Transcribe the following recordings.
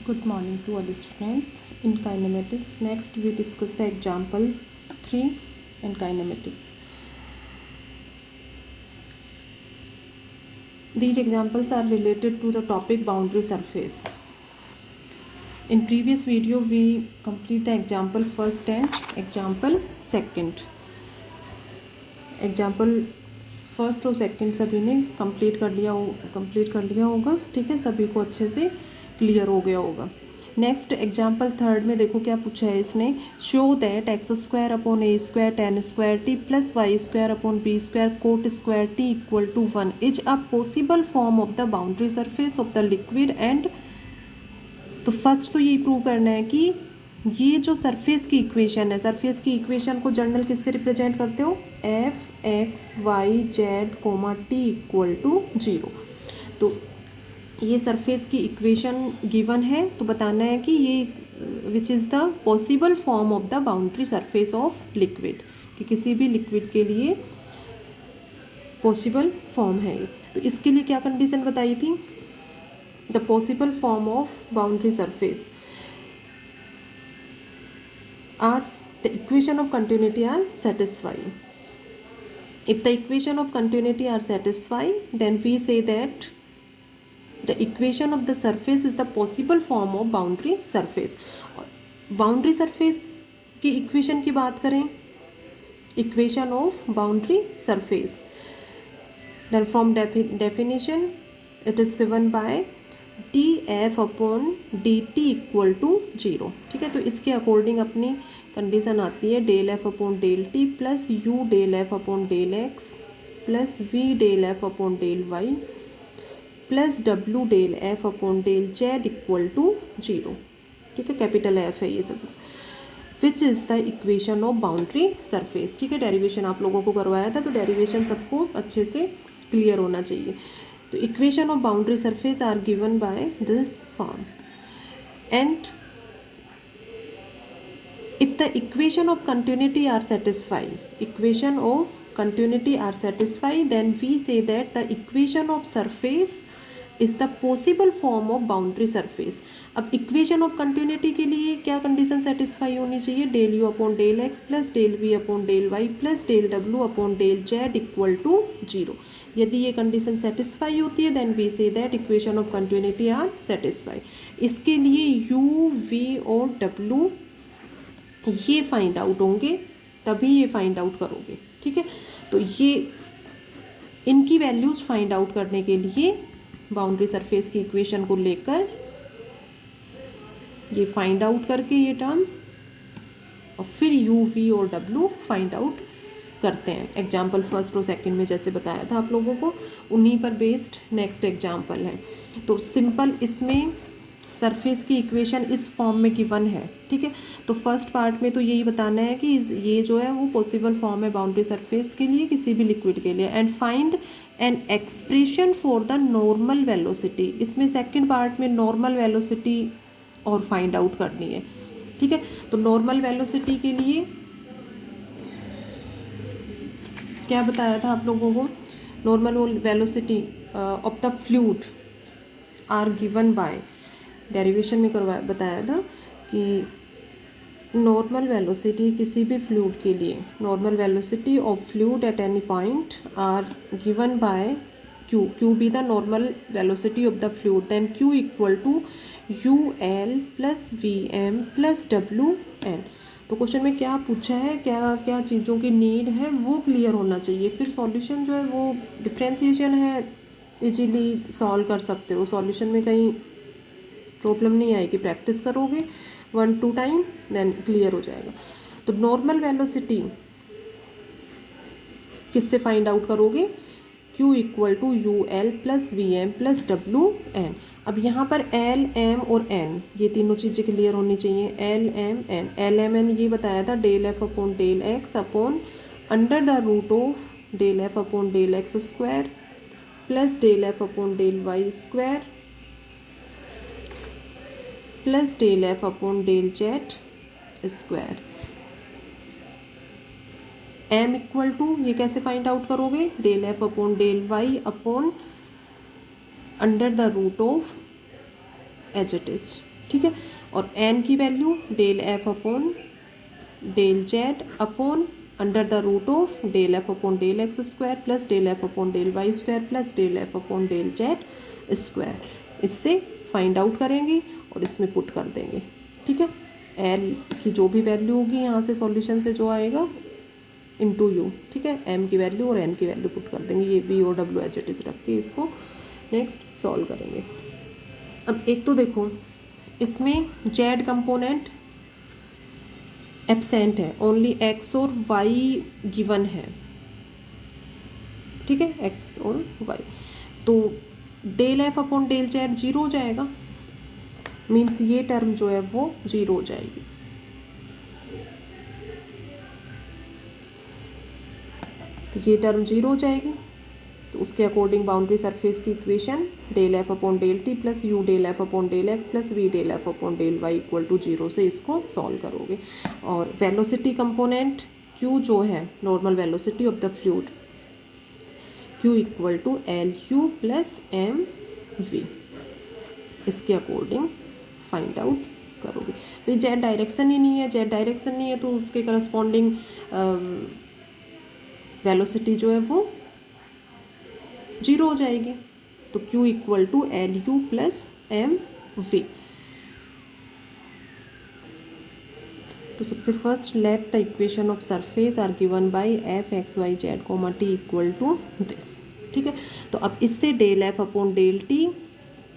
Good morning to all students in kinematics. Next we discuss the example 3 in kinematics. These examples are related to the topic boundary surface. In previous video we complete the example first and example second. Example first और second सभी ने complete कर लिया होगा. ठीक है, सभी को अच्छे से क्लियर हो गया होगा. नेक्स्ट एग्जाम्पल थर्ड में देखो क्या पूछा है इसने. Show that x square upon a square ten square t plus y square upon b square cot square t equal to 1 is a possible form of the boundary surface of the liquid and. तो first तो ये prove करना है कि ये जो surface की equation है, सरफेस की इक्वेशन को जर्नल किससे रिप्रेजेंट करते हो, f x y z comma t equal to 0. तो ये सरफेस की इक्वेशन गिवन है, तो बताना है कि ये विच is the possible form of the boundary surface of liquid, कि किसी भी लिक्विड के लिए पॉसिबल फॉर्म है. तो इसके लिए क्या कंडीशन बताई थी, the possible form of boundary surface are the equation of continuity are satisfied. If the equation of continuity are satisfied, then we say that the equation of the surface is the possible form of boundary surface. Boundary surface की equation की बात करें, equation of boundary surface, then from definition it is given by df upon dt equal to 0. ठीक है, तो इसके according अपनी condition आती है del f upon del t plus u del f upon del x plus v del f upon del y plus डब्ल्यू del f upon del z equal to 0. ठीक है, कैपिटल एफ है ये सब, which is the equation of boundary surface. ठीक है, derivation आप लोगों को करवाया था, तो डेरिवेशन सबको अच्छे से क्लियर होना चाहिए. तो equation of boundary surface are given by this form and if the equation of continuity are satisfied, then we say that the equation of surface is the possible form of boundary surface. अब equation of continuity के लिए क्या condition satisfy होनी चाहिए, del u upon del x plus del v upon del y plus del डब्ल्यू upon del z equal to 0. यदि ये condition satisfy होती है देन वी से that equation of continuity are satisfy. इसके लिए यू वी और डब्ल्यू ये फाइंड आउट होंगे, तभी ये फाइंड आउट करोगे. ठीक है, तो ये इनकी वैल्यूज़ फाइंड आउट करने के लिए बाउंड्री सरफेस की इक्वेशन को लेकर ये फाइंड आउट करके ये टर्म्स और फिर यू वी और डब्ल्यू फाइंड आउट करते हैं. एग्जाम्पल फर्स्ट और सेकंड में जैसे बताया था आप लोगों को, उन्हीं पर बेस्ड नेक्स्ट एग्जाम्पल है. तो सिंपल इसमें सरफेस की इक्वेशन इस फॉर्म में गिवन है. ठीक है, तो फर्स्ट पार्ट में तो यही बताना है कि ये जो है वो पॉसिबल फॉर्म है बाउंड्री सरफेस के लिए, किसी भी लिक्विड के लिए. And find an expression for the normal velocity. इसमें सेकंड पार्ट में नॉर्मल वेलोसिटी और फाइंड आउट करनी है. ठीक है, तो नॉर्मल वेलोसिटी के लिए क्या बताया था आप लोगों को, normal velocity of the fluid are given by, derivation में बताया था कि नॉर्मल वेलोसिटी किसी भी फ्लूइड के लिए, normal velocity of fluid at any point are given by q be the normal velocity of the fluid, then q equal to u l plus v m plus डब्ल्यू n. तो question में क्या पूछा है, क्या क्या चीज़ों की नीड है वो क्लियर होना चाहिए. फिर सॉल्यूशन जो है वो डिफ्रेंसिएशन है, इजीली सॉल्व कर सकते हो. सॉल्यूशन में कहीं प्रॉब्लम नहीं आएगी, प्रैक्टिस करोगे 1-2 टाइम देन क्लियर हो जाएगा. तो नॉर्मल वेलोसिटी किससे फाइंड आउट करोगे, Q equal to u l plus v m plus डब्ल्यू एन. अब यहाँ पर एल एम और एन ये तीनों चीज़ें क्लियर होनी चाहिए. L m n, l m n ये बताया था del f upon del x upon under the root of del f upon del x square plus del f upon del y square plus del f upon del z square. M equal to ये कैसे find out करोगे, del f upon del y upon under the root of h it is. ठीक है। और n की value del f upon del z upon under the root of del f upon del x square plus del f upon del y square plus del f upon del z square. इससे find out करेंगे और इसमें put कर देंगे, ठीक है। L की जो भी वैल्यू होगी यहाँ से सॉल्यूशन से जो आएगा इंटू यू, ठीक है। एम की वैल्यू और एन की वैल्यू पुट कर देंगे, ये वी और डब्ल्यू एच इट इज रख के इसको नेक्स्ट सॉल्व करेंगे। अब एक तो देखो इसमें जेड कंपोनेंट एब्सेंट है, ओनली एक्स और वाई गिवन है, ठीक है, एक्स और वाई। तो del f upon del z zero हो जाएगा, मीन्स ये टर्म जो है वो जीरो हो जाएगी। तो ये टर्म जीरो हो जाएगी, तो उसके अकॉर्डिंग बाउंड्री सरफेस की equation del f upon del t plus u del f upon del x plus v del f upon del y equal to zero से इसको सॉल्व करोगे। और वेलोसिटी कंपोनेंट क्यू जो है normal velocity of the fluid, q equal to l u plus m v, इसके according find out करोगे। भाई Z direction ही नहीं है, जेड डायरेक्शन नहीं है तो उसके करस्पॉन्डिंग वेलोसिटी जो है वो जीरो हो जाएगी। तो Q equal to l u plus m v. तो सबसे first let the equation of surface are given by f x y z comma t equal to this, ठीक है। तो अब इससे del f upon del t,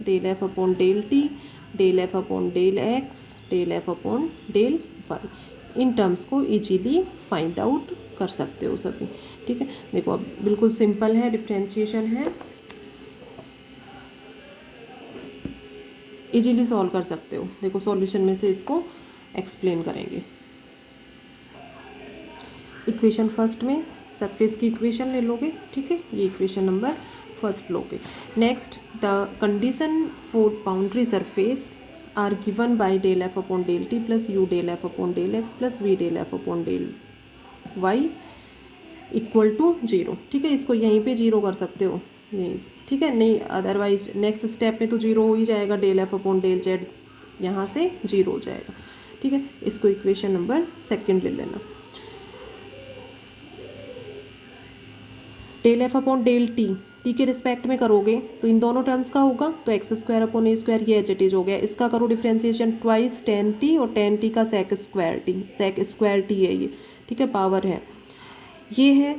del f upon del t, del f upon del x, del f upon del y, in terms को easily find out कर सकते हो सभी, ठीक है। देखो अब बिल्कुल सिंपल है, डिफरेंशिएशन है, इजीली सॉल्व कर सकते हो। देखो सॉल्यूशन में से इसको एक्सप्लेन करेंगे। इक्वेशन फर्स्ट में सरफेस की इक्वेशन ले लोगे, ठीक है, ये इक्वेशन नंबर फर्स्ट लोगे। Next the condition for boundary surface are given by del f upon del t plus u del f upon del x plus v del f upon del y equal to zero, ठीक है। इसको यहीं पे zero कर सकते हो यहीं, ठीक है, नहीं अदरवाइज नेक्स्ट स्टेप में तो जीरो हो ही जाएगा, del f upon del z यहाँ से जीरो हो जाएगा, ठीक है। इसको इक्वेशन नंबर सेकंड ले लेना। Del f upon del t, t के रिस्पेक्ट में करोगे तो इन दोनों टर्म्स का होगा, तो x square upon a square ये एच इट इज हो गया। इसका करो डिफ्रेंसिएशन ट्वाइस टेन टी और टेन टी का sec square t, sec square t है ये, ठीक है, पावर है ये है।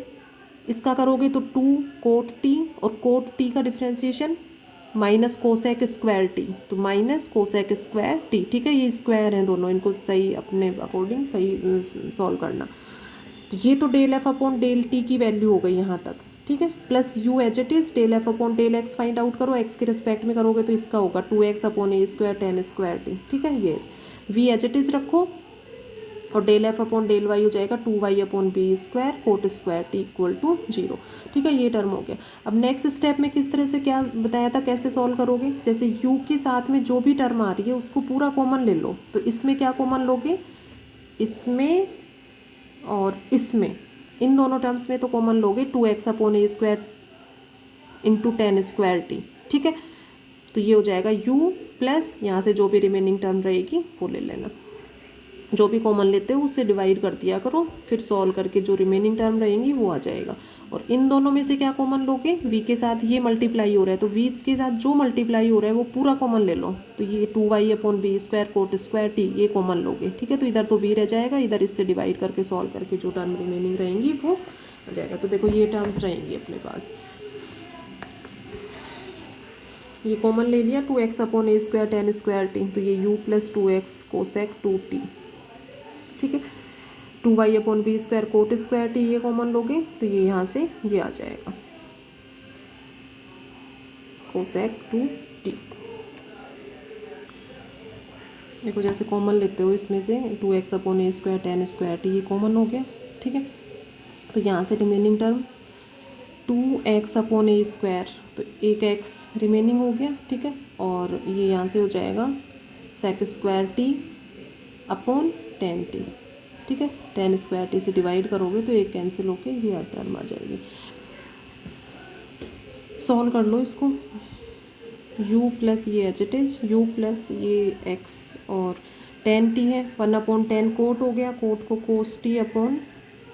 इसका करोगे तो टू कोट टी और कोट टी का differentiation minus cosec square t, तो माइनस कोसेक स्क्वायर टी, ठीक है। ये स्क्वायर हैं दोनों, इनको सही अपने अकॉर्डिंग सही सॉल्व करना। तो ये तो del f upon del t की वैल्यू हो गई यहाँ तक, ठीक है, plus u h it is del f upon del x find out करो, एक्स के रिस्पेक्ट में करोगे तो इसका होगा two x upon a square ten square t, ठीक है। ये वी एच इट इज रखो और del f upon del y हो जाएगा two y upon b square cot square t equal to zero, ठीक है, ये टर्म हो गया। अब नेक्स्ट स्टेप में किस तरह से क्या बताया था कैसे सॉल्व करोगे, जैसे यू के साथ में जो भी टर्म आ रही है उसको पूरा कॉमन ले लो। तो इसमें क्या कॉमन लोगे, इसमें और इसमें, इन दोनों टर्म्स में तो कॉमन लोगे two x upon a square into tan square t, ठीक है। तो ये हो जाएगा यू प्लस यहाँ से जो भी रिमेनिंग टर्म रहेगी वो ले लेना, जो भी कॉमन लेते हो उससे डिवाइड कर दिया करो, फिर सॉल्व करके जो रिमेनिंग टर्म रहेंगी वो आ जाएगा। और इन दोनों में से क्या कॉमन लोगे, v के साथ ये मल्टीप्लाई हो रहा है तो v के साथ जो मल्टीप्लाई हो रहा है वो पूरा कॉमन ले लो, तो ये two y upon b square cot square t ये कॉमन लोगे, ठीक है। तो इधर तो v रह जाएगा, इधर इससे डिवाइड करके सॉल्व करके जो टर्म रिमेनिंग रहेंगी वो आ जाएगा। तो देखो ये टर्म्स रहेंगी अपने पास, ये कॉमन ले लिया two x upon a square ten square t, तो ये u plus two x cosec two t, ठीक है। Two y upon b square cot square t ये कॉमन लोगे तो ये यहाँ से ये आ जाएगा कोसेक टू टी। देखो जैसे कॉमन लेते हो इसमें से two x upon a square ten square t ये कॉमन हो गया, ठीक है। तो यहाँ से remaining term two x upon a square, तो एक एक्स रिमेनिंग हो गया, ठीक है। और ये यहाँ से हो जाएगा sec square t upon tan t, ठीक है। टेन स्क्वायर टी से डिवाइड करोगे तो एक कैंसिल होके ये टर्म आ जाएगी। सॉल्व कर लो इसको, u प्लस ये h it is u plus ये x और tan t है, 1/10 कोट हो गया, कोट को कोस t अपॉन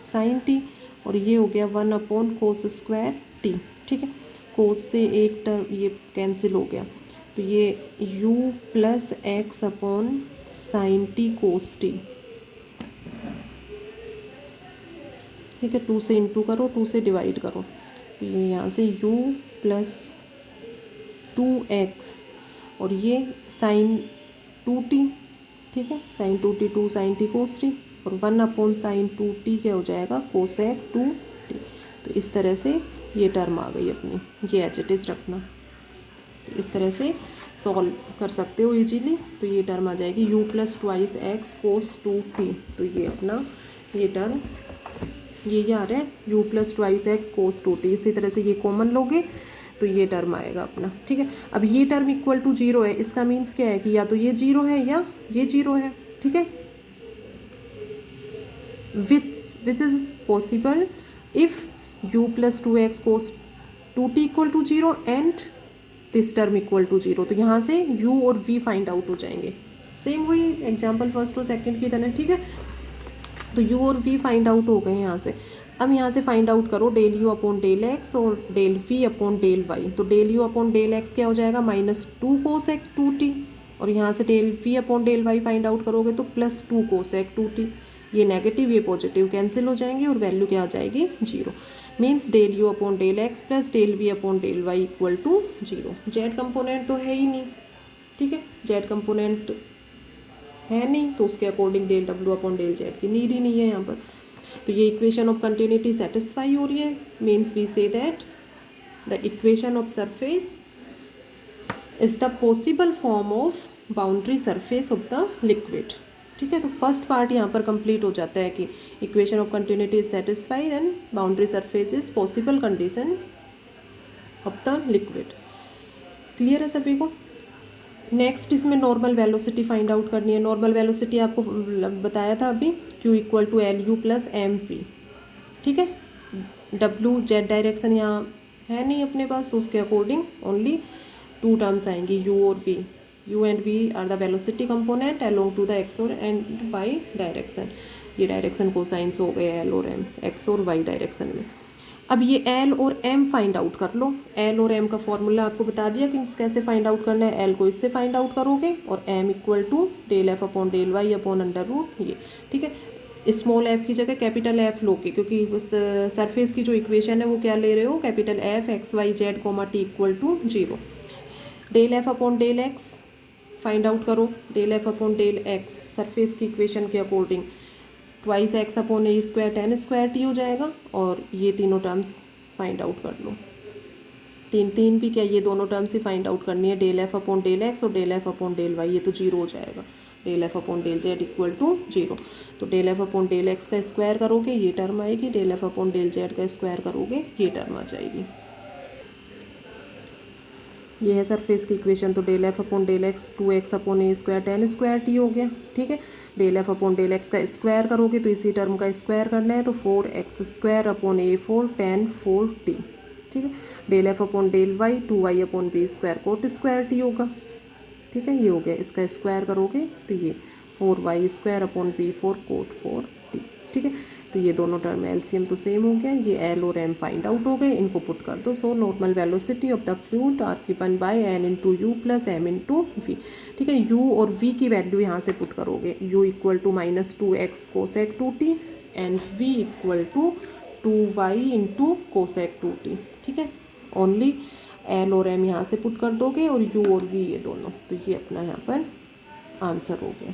साइन t, और ये हो गया 1/कोस स्क्वायर t। ठीक है, कोस से एक टर्म ये कैंसिल हो गया, तो ये u plus x upon sine t cos t। ठीक है, 2 से इंटू करो, 2 से डिवाइड करो, तो ये यहाँ से u प्लस 2x और ये साइन 2t। ठीक है, sine 2t 2 sine t cos t, और 1/साइन 2t क्या हो जाएगा, कोसेक 2t। तो इस तरह से ये टर्म आ गई अपनी, ये एच इट इज़ रखना। तो इस तरह से सॉल्व कर सकते हो इजीली। तो ये टर्म आ जाएगी u plus 2x cos 2t। तो ये अपना ये टर्म ये आ रहा है u plus 2x cos 2t। इसी तरह से ये कॉमन लोगे तो ये टर्म आएगा अपना। ठीक है, अब ये टर्म इक्वल टू 0 है, इसका मीन्स क्या है कि या तो ये 0 है या ये 0 है। ठीक है, which is possible if u plus 2x cos 2t equal to 0 and this term equal to 0। तो यहाँ से u और v फाइंड आउट हो जाएंगे, सेम वही एग्जाम्पल फर्स्ट और सेकेंड की तरह। ठीक है, तो u और v फाइंड आउट हो गए यहाँ से। अब यहाँ से फाइंड आउट करो del u upon del x और del v upon del y। तो del u upon del x क्या हो जाएगा, -2 कोसेक 2t, और यहाँ से del v upon del y find out करोगे तो +2 कोसेक 2t। ये नेगेटिव ये पॉजिटिव कैंसिल हो जाएंगे और वैल्यू क्या आ जाएगी, 0। Means del u upon del x plus del v upon del y equal to 0। Z component तो है ही नहीं। ठीक है, जेड कंपोनेंट है नहीं, तो उसके अकॉर्डिंग डेल डब्ल्यू अपॉन डेल जेड की नीड ही नहीं है यहाँ पर। तो ये इक्वेशन ऑफ कंटिन्यूटी सेटिस्फाई हो रही है। मीन्स वी से that the equation of surface is the possible form of boundary surface of the liquid. ठीक है, तो फर्स्ट पार्ट यहाँ पर कंप्लीट हो जाता है कि equation of continuity is satisfied and boundary surface is possible condition of the liquid. Clear है सभी को। नेक्स्ट इसमें नॉर्मल वेलोसिटी फाइंड आउट करनी है। नॉर्मल वेलोसिटी आपको बताया था अभी, q equal to l u plus m v. ठीक है, w जेड डायरेक्शन यहाँ है नहीं अपने पास, तो उसके अकॉर्डिंग ओनली 2 टर्म्स आएंगी u और v। u and v are the velocity component along to the x और एंड y डायरेक्शन। ये डायरेक्शन कोसाइंस हो गए l और m, x और y डायरेक्शन में। अब ये l और m फाइंड आउट कर लो। l और m का फॉर्मूला आपको बता दिया कि कैसे फाइंड आउट करना है। l को इससे फाइंड आउट करोगे और m equal to del f upon del y upon under root ये। ठीक है, स्मॉल f की जगह कैपिटल F लोगे, क्योंकि उस सरफेस की जो इक्वेशन है वो क्या ले रहे हो, capital F x y z comma t equal to 0। Del f upon del x find out करो। Del f upon del x surface की इक्वेशन के according twice x upon a square ten square t हो जाएगा, और ये तीनों terms find out कर लो। तीन भी क्या, ये दोनों टर्म्स ही फाइंड आउट करनी है, del f upon del x और del f upon del y. ये तो 0 हो जाएगा, del f upon del z equal to 0। तो del f upon del x का स्क्वायर करोगे ये टर्म आएगी, del f upon del z का स्क्वायर करोगे ये टर्म आ जाएगी। ये है सरफेस की इक्वेशन। तो del f upon del x 2x upon a square ten square t हो गया। ठीक है, del f upon del x का स्क्वायर करोगे तो इसी टर्म का स्क्वायर करना है, तो 4x square upon a 4 tan 4 t. ठीक है, del f upon del y 2y upon b square cot square t होगा। ठीक है, ये हो गया, इसका स्क्वायर करोगे तो ये 4y square upon b 4 cot 4 t. ठीक है, तो ये दोनों टर्म एलसीएम तो सेम हो गया। ये एल और एम फाइंड आउट हो गए, इनको पुट कर दो। So normal velocity of the fluid are given by n into u plus m into v. ठीक है, यू और वी की वैल्यू यहाँ से पुट करोगे। U equal to -2x cosec 2t and v equal to 2y into cosec 2t। ठीक है, only L और एम यहाँ से पुट कर दोगे और यू और वी ये दोनों। तो ये अपना यहाँ पर आंसर हो गया।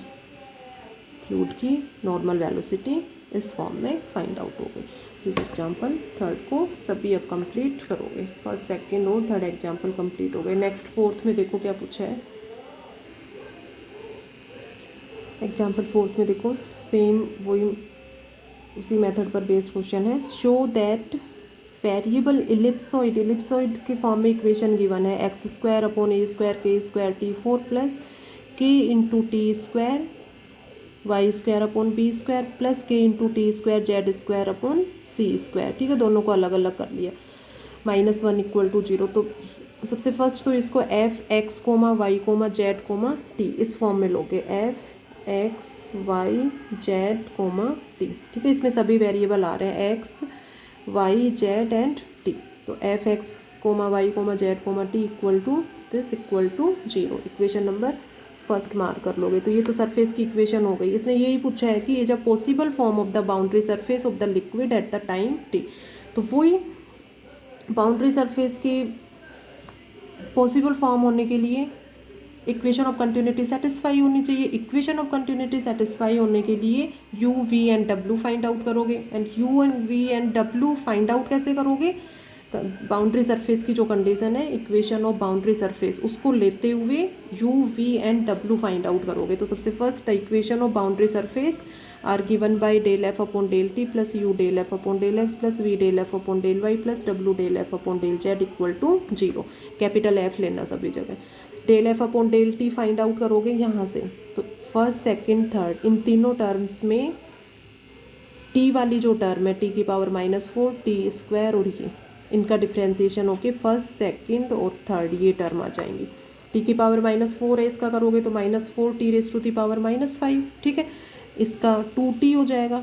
फ्लूइड की नॉर्मल वेलोसिटी इस फॉर्म में फाइंड आउट हो गई। दिस एग्जाम्पल थर्ड को सभी अब कंप्लीट करोगे। फर्स्ट सेकंड और थर्ड एग्जाम्पल कंप्लीट हो गए। नेक्स्ट फोर्थ में देखो क्या पूछा है। एग्जाम्पल फोर्थ में देखो सेम वही उसी मेथड पर बेस्ड क्वेश्चन है। शो दैट वेरिएबल इलिप्सॉइड के फॉर्म में इक्वेशन गिवन है। X square upon a square k square t 4 plus k into t square y square upon b square plus k into t square z square upon c square. ठीक है, दोनों को अलग अलग कर लिया। -1 इक्वल टू 0। तो सबसे फर्स्ट तो इसको f x comma y comma z comma t इस फॉर्म में लोगे, f x y z comma t, ठीक है। इसमें सभी वेरिएबल आ रहे हैं, x y z and t. तो f x comma y comma z comma t equal to this equal to 0, equation number first mark कर लोगे। तो ये तो सरफेस की इक्वेशन हो गई। इसने यही पूछा है कि is a possible form of the boundary surface of the liquid at the time T. तो वही बाउंड्री सरफेस की पॉसिबल फॉर्म होने के लिए इक्वेशन ऑफ कंटिन्यूटी सेटिस्फाई होनी चाहिए। इक्वेशन ऑफ कंटिन्यूटी सेटिस्फाई होने के लिए यू वी एंड डब्ल्यू फाइंड आउट करोगे। And u and v and डब्ल्यू फाइंड आउट कैसे करोगे? बाउंड्री सरफेस की जो कंडीशन है इक्वेशन ऑफ बाउंड्री सरफेस, उसको लेते हुए यू वी एंड डब्ल्यू फाइंड आउट करोगे। तो सबसे first equation of boundary surface are given by del f upon del t plus u del f upon del x plus v del f upon del y plus डब्ल्यू del f upon del z equal to 0। Capital f लेना सभी जगह। Del f upon del t find out करोगे यहाँ से। तो first second third in तीनों terms में टी वाली जो टर्म है टी की पावर -4 टी स्क्वायर और ये इनका डिफ्रेंसिएशन होके फर्स्ट सेकंड और थर्ड ये टर्म आ जाएंगी। टी की पावर -4 है, इसका करोगे तो -4 t raise to the power -5, ठीक है। इसका 2t हो जाएगा,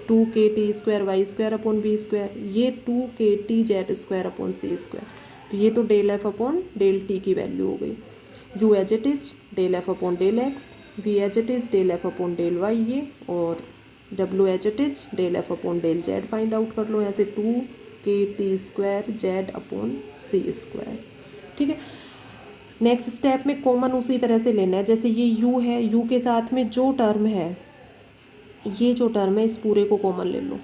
2k t square y square upon b square, ये 2k t z square upon c square. तो ये तो del f upon del t की वैल्यू हो गई। U as it is del f upon del x, v as it is del f upon del y ये, और डब्ल्यू h it is del f upon del z find out कर लो। यहाँ से 2k t square z upon c square, ठीक है। Next step में कॉमन उसी तरह से लेना है, जैसे ये u है, u के साथ में जो टर्म है, ये जो टर्म है इस पूरे को कॉमन ले लो,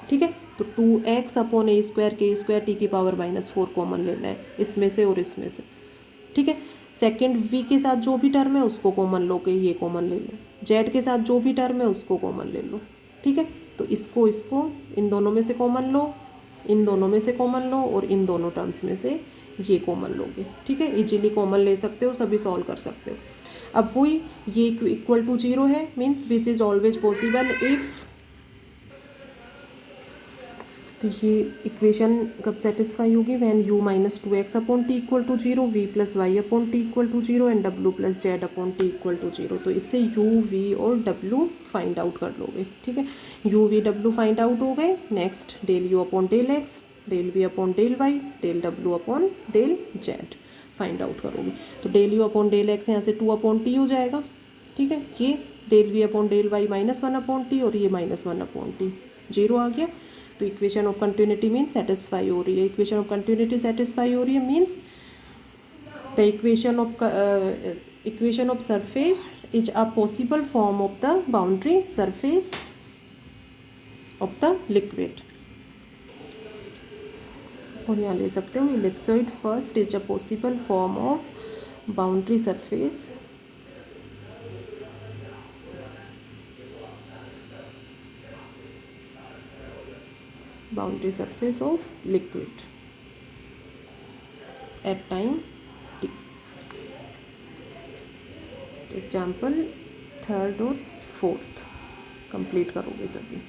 ठीक है। तो 2x upon a square k square T की पावर -4 कॉमन लेना है इसमें से और इसमें से, ठीक है। सेकंड v के साथ जो भी टर्म है उसको कॉमन लो के ये कॉमन ले लो, z के साथ जो भी टर्म है उसको कॉमन ले लो, ठीक है। तो इसको इन दोनों में से कॉमन लो, इन दोनों में से कॉमन लो और इन दोनों टर्म्स में से ये कॉमन लोगे, ठीक है। इजीली कॉमन ले सकते हो, सभी सॉल्व कर सकते हो। अब वही ये इक्वल टू 0 है, means which is always possible if, तो ये इक्वेशन कब सेटिस्फाई होगी? When u -2x upon t equal to 0, v plus y upon t equal to 0 and w plus z upon t equal to 0। तो इससे u v और w find out कर लोगे, ठीक है। u v w find out हो गए। Next del u upon del x, del v upon del y, del w upon del z find out करोगे। तो del u upon del x यहाँ से 2 अपॉन टी हो जाएगा, ठीक है। ये del v upon del y -1 upon t और ये -1 अपॉन टी, 0 आ गया। तो equation of continuity means satisfy हो रही है। इक्वेशन ऑफ कंटिन्यूटी सेटिस्फाई हो रही है means the equation of surface is a possible form of the boundary surface of the liquid. और यहाँ ले सकते हो ellipsoid first is a possible form of boundary surface of liquid at time t। Example third और fourth complete करोगे सभी।